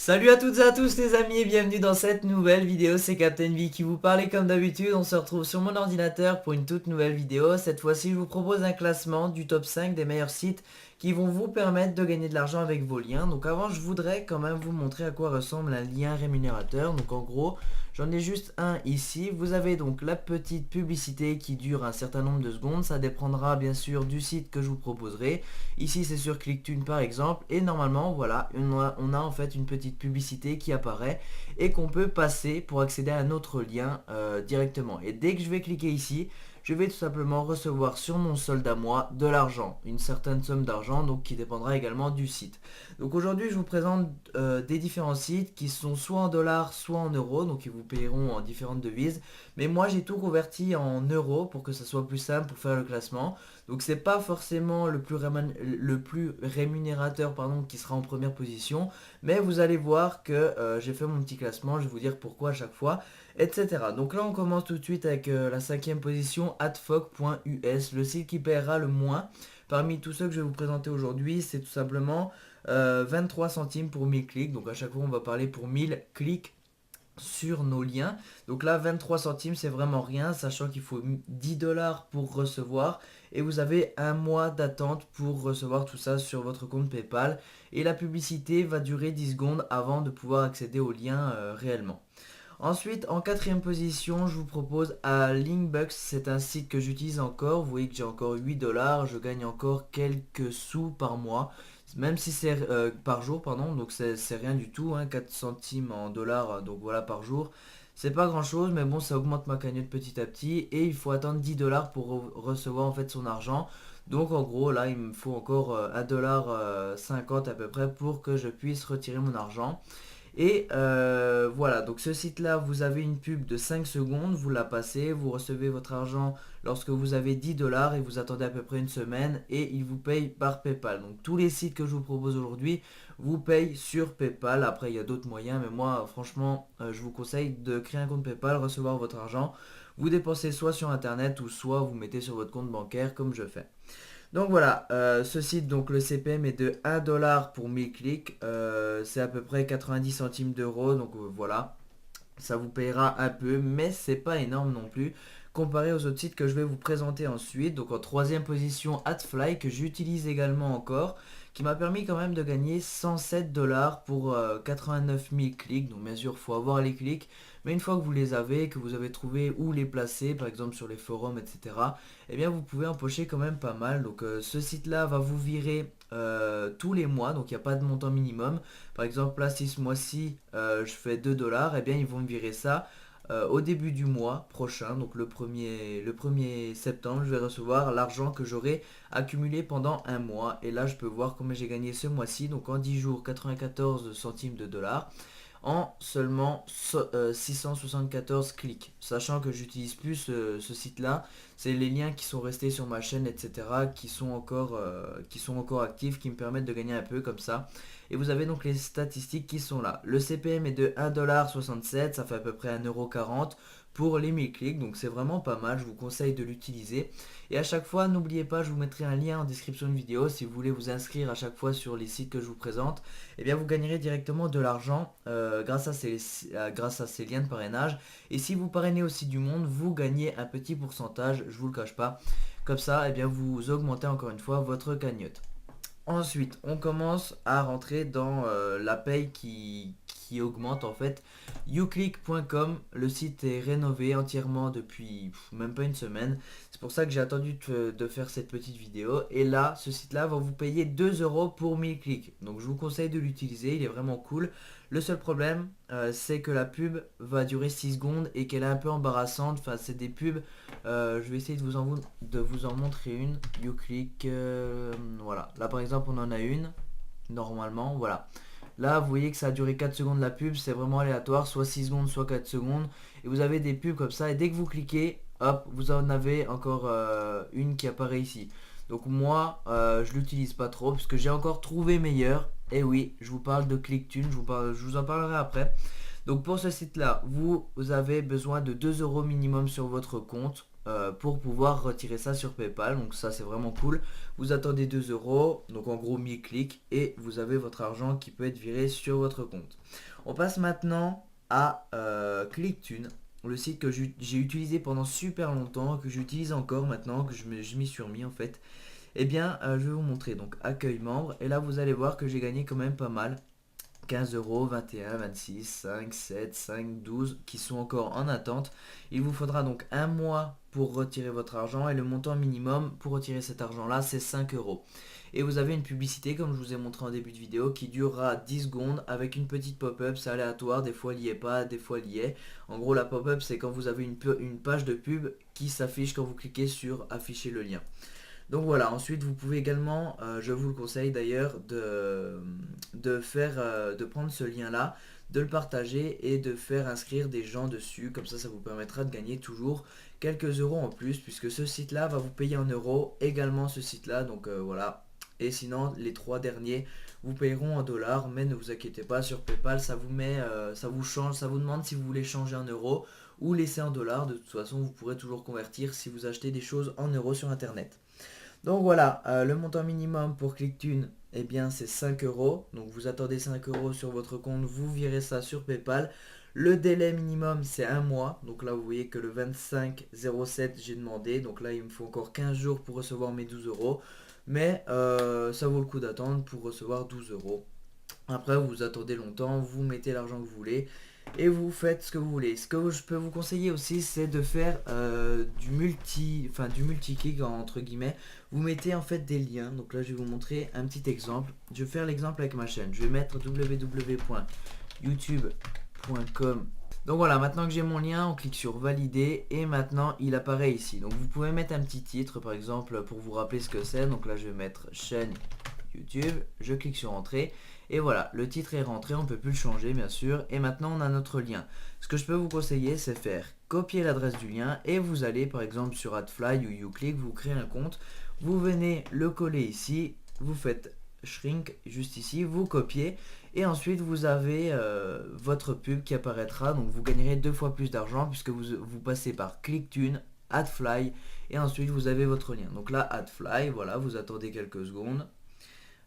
Salut à toutes et à tous les amis et bienvenue dans cette nouvelle vidéo, c'est Captain V qui vous parle et comme d'habitude on se retrouve sur mon ordinateur pour une toute nouvelle vidéo. Cette fois-ci je vous propose un classement du top 5 des meilleurs sites qui vont vous permettre de gagner de l'argent avec vos liens. Donc avant je voudrais quand même vous montrer à quoi ressemble un lien rémunérateur. Donc en gros j'en ai juste un ici. Vous avez donc la petite publicité qui dure un certain nombre de secondes. Ça dépendra bien sûr du site que je vous proposerai. Ici c'est sur ClickTune par exemple et normalement voilà on a en fait une petite publicité qui apparaît et qu'on peut passer pour accéder à un autre lien directement. Et dès que je vais cliquer ici, je vais tout simplement recevoir sur mon solde à moi de l'argent, une certaine somme d'argent donc qui dépendra également du site. Donc aujourd'hui je vous présente des différents sites qui sont soit en dollars soit en euros, donc ils vous payeront en différentes devises. Mais moi j'ai tout converti en euros pour que ça soit plus simple pour faire le classement. Donc c'est pas forcément le plus rémunérateur pardon, qui sera en première position, mais vous allez voir que j'ai fait mon petit classement, je vais vous dire pourquoi à chaque fois, etc. Donc là on commence tout de suite avec la cinquième position, adfoc.us, le site qui paiera le moins. Parmi tous ceux que je vais vous présenter aujourd'hui, c'est tout simplement 23 centimes pour 1000 clics. Donc à chaque fois on va parler pour 1000 clics sur nos liens. Donc là 23 centimes c'est vraiment rien, sachant qu'il faut 10 dollars pour recevoir et vous avez un mois d'attente pour recevoir tout ça sur votre compte PayPal et la publicité va durer 10 secondes avant de pouvoir accéder au lien réellement. Ensuite, en quatrième position, je vous propose à Linkbucks. C'est un site que j'utilise encore. Vous voyez que j'ai encore 8 dollars. Je gagne encore quelques sous par mois. Même si c'est par jour, pardon. Donc c'est rien du tout. 4 centimes en dollars. Donc voilà par jour. C'est pas grand chose, mais bon, ça augmente ma cagnotte petit à petit. Et il faut attendre 10 dollars pour recevoir en fait son argent. Donc en gros, là, il me faut encore 1,50$ à peu près pour que je puisse retirer mon argent. Et voilà, donc ce site-là, vous avez une pub de 5 secondes, vous la passez, vous recevez votre argent lorsque vous avez 10 dollars et vous attendez à peu près une semaine et il vous paye par PayPal. Donc tous les sites que je vous propose aujourd'hui vous payent sur PayPal. Après, il y a d'autres moyens, mais moi, franchement, je vous conseille de créer un compte PayPal, recevoir votre argent. Vous dépensez soit sur Internet ou soit vous mettez sur votre compte bancaire comme je fais. Donc voilà, ce site, donc le CPM est de 1$ pour 1000 clics, c'est à peu près 90 centimes d'euros, donc voilà, ça vous payera un peu, mais c'est pas énorme non plus, comparé aux autres sites que je vais vous présenter ensuite. Donc en troisième position, Adfly, que j'utilise également encore, qui m'a permis quand même de gagner 107 dollars pour 89 000 clics, donc bien sûr, il faut avoir les clics, mais une fois que vous les avez, que vous avez trouvé où les placer, par exemple sur les forums, etc., eh bien vous pouvez empocher quand même pas mal. Donc ce site-là va vous virer tous les mois, donc il n'y a pas de montant minimum. Par exemple là, si ce mois-ci je fais 2 dollars, eh bien ils vont me virer ça au début du mois prochain, donc le 1er septembre, je vais recevoir l'argent que j'aurai accumulé pendant un mois. Et là, je peux voir combien j'ai gagné ce mois-ci. Donc en 10 jours, 94 centimes de dollars en seulement 674 clics. Sachant que j'utilise plus ce site-là, c'est les liens qui sont restés sur ma chaîne, etc., qui sont encore actifs, qui me permettent de gagner un peu comme ça. Et vous avez donc les statistiques qui sont là. Le CPM est de 1,67$, ça fait à peu près 1,40€ pour les 1000 clics, donc c'est vraiment pas mal, je vous conseille de l'utiliser. Et à chaque fois, n'oubliez pas, je vous mettrai un lien en description de vidéo si vous voulez vous inscrire à chaque fois sur les sites que je vous présente. Et bien vous gagnerez directement de l'argent grâce à ces liens de parrainage. Et si vous parrainez aussi du monde, vous gagnez un petit pourcentage, je vous le cache pas. Comme ça, et bien vous augmentez encore une fois votre cagnotte. Ensuite, on commence à rentrer dans la paye qui augmente en fait. Uclick.com, le site est rénové entièrement depuis même pas une semaine. C'est pour ça que j'ai attendu de faire cette petite vidéo. Et là, ce site-là va vous payer 2€ pour 1000 clics. Donc je vous conseille de l'utiliser, il est vraiment cool. Le seul problème, c'est que la pub va durer 6 secondes et qu'elle est un peu embarrassante. Enfin, c'est des pubs. Je vais essayer de vous en montrer une. Uclick, voilà. Là, par exemple, on en a une. Normalement, voilà. Là, vous voyez que ça a duré 4 secondes la pub. C'est vraiment aléatoire. Soit 6 secondes, soit 4 secondes. Et vous avez des pubs comme ça. Et dès que vous cliquez, hop, vous en avez encore une qui apparaît ici. Donc moi, je l'utilise pas trop parce que j'ai encore trouvé meilleur. Et oui, je vous parle de ClickTune, je vous en parlerai après. Donc pour ce site-là, vous avez besoin de 2€ minimum sur votre compte. pour pouvoir retirer ça sur PayPal. Donc ça c'est vraiment cool. Vous attendez 2 euros, donc en gros 1000 clics et vous avez votre argent qui peut être viré sur votre compte. On passe maintenant à Clicktunes, le site que j'ai utilisé pendant super longtemps, que j'utilise encore maintenant, que je m'y suis remis en fait. Eh bien je vais vous montrer donc accueil membre et là vous allez voir que j'ai gagné quand même pas mal. 15 euros, 21, 26, 5, 7, 5, 12 qui sont encore en attente. Il vous faudra donc un mois pour retirer votre argent et le montant minimum pour retirer cet argent là c'est 5 euros. Et vous avez une publicité comme je vous ai montré en début de vidéo qui durera 10 secondes avec une petite pop-up, c'est aléatoire, des fois il n'y est pas, des fois il y est. En gros la pop-up c'est quand vous avez une page de pub qui s'affiche quand vous cliquez sur afficher le lien. Donc voilà, ensuite vous pouvez également, je vous le conseille d'ailleurs, de prendre ce lien là, de le partager et de faire inscrire des gens dessus, comme ça vous permettra de gagner toujours quelques euros en plus, puisque ce site là va vous payer en euros, également ce site là, donc voilà. Et sinon les 3 derniers vous payeront en dollars, mais ne vous inquiétez pas, sur PayPal ça vous met, ça vous change, ça vous demande si vous voulez changer en euros ou laisser en dollars. De toute façon vous pourrez toujours convertir si vous achetez des choses en euros sur internet. Donc voilà, le montant minimum pour Clicktunes, eh bien c'est 5 euros. Donc vous attendez 5 euros sur votre compte, vous virez ça sur PayPal. Le délai minimum c'est un mois. Donc là vous voyez que le 25/07 j'ai demandé. Donc là il me faut encore 15 jours pour recevoir mes 12 euros. Mais ça vaut le coup d'attendre pour recevoir 12 euros. Après vous attendez longtemps, vous mettez l'argent que vous voulez et vous faites ce que vous voulez. Ce que je peux vous conseiller aussi c'est de faire du multi-click entre guillemets. Vous mettez en fait des liens. Donc là je vais vous montrer un petit exemple. Je vais faire l'exemple avec ma chaîne. Je vais mettre www.youtube.com. Donc voilà, maintenant que j'ai mon lien, on clique sur valider et maintenant il apparaît ici. Donc vous pouvez mettre un petit titre par exemple pour vous rappeler ce que c'est. Donc là je vais mettre chaîne YouTube, je clique sur entrée et voilà, le titre est rentré, on ne peut plus le changer bien sûr. Et maintenant on a notre lien. Ce que je peux vous conseiller c'est faire copier l'adresse du lien et vous allez par exemple sur AdFly ou YouClick, vous créez un compte, vous venez le coller ici, vous faites shrink juste ici, vous copiez et ensuite vous avez votre pub qui apparaîtra. Donc vous gagnerez 2 fois plus d'argent puisque vous passez par Clicktunes, AdFly et ensuite vous avez votre lien. Donc là AdFly, voilà, vous attendez quelques secondes.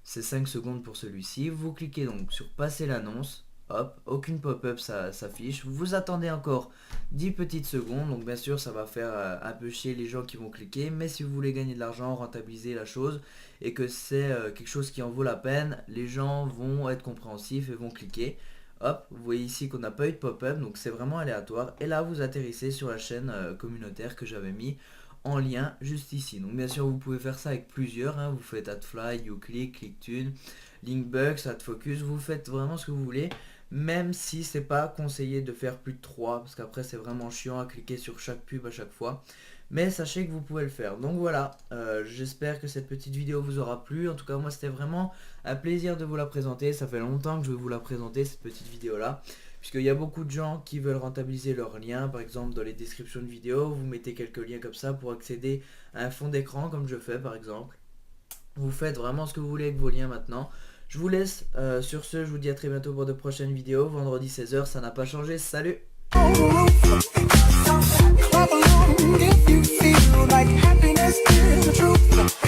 C'est 5 secondes pour celui-ci. Vous cliquez donc sur passer l'annonce. Hop, aucune pop-up s'affiche. Vous attendez encore 10 petites secondes. Donc bien sûr ça va faire un peu chier les gens qui vont cliquer. Mais si vous voulez gagner de l'argent, rentabiliser la chose et que c'est quelque chose qui en vaut la peine, les gens vont être compréhensifs et vont cliquer. Hop, vous voyez ici qu'on n'a pas eu de pop-up. Donc c'est vraiment aléatoire. Et là vous atterrissez sur la chaîne communautaire que j'avais mis en lien juste ici. Donc bien sûr vous pouvez faire ça avec plusieurs, hein. Vous faites AdFly, YouClick, Clicktunes, Linkbucks, AdFocus, vous faites vraiment ce que vous voulez, même si c'est pas conseillé de faire plus de 3 parce qu'après c'est vraiment chiant à cliquer sur chaque pub à chaque fois. Mais sachez que vous pouvez le faire. Donc voilà, j'espère que cette petite vidéo vous aura plu. En tout cas moi c'était vraiment un plaisir de vous la présenter. Ça fait longtemps que je vais vous la présenter cette petite vidéo là, puisqu'il y a beaucoup de gens qui veulent rentabiliser leurs liens. Par exemple dans les descriptions de vidéos, vous mettez quelques liens comme ça pour accéder à un fond d'écran comme je fais par exemple. Vous faites vraiment ce que vous voulez avec vos liens maintenant. Je vous laisse, sur ce je vous dis à très bientôt pour de prochaines vidéos. Vendredi 16 h, ça n'a pas changé, salut. Clap along if you feel like happiness is the truth.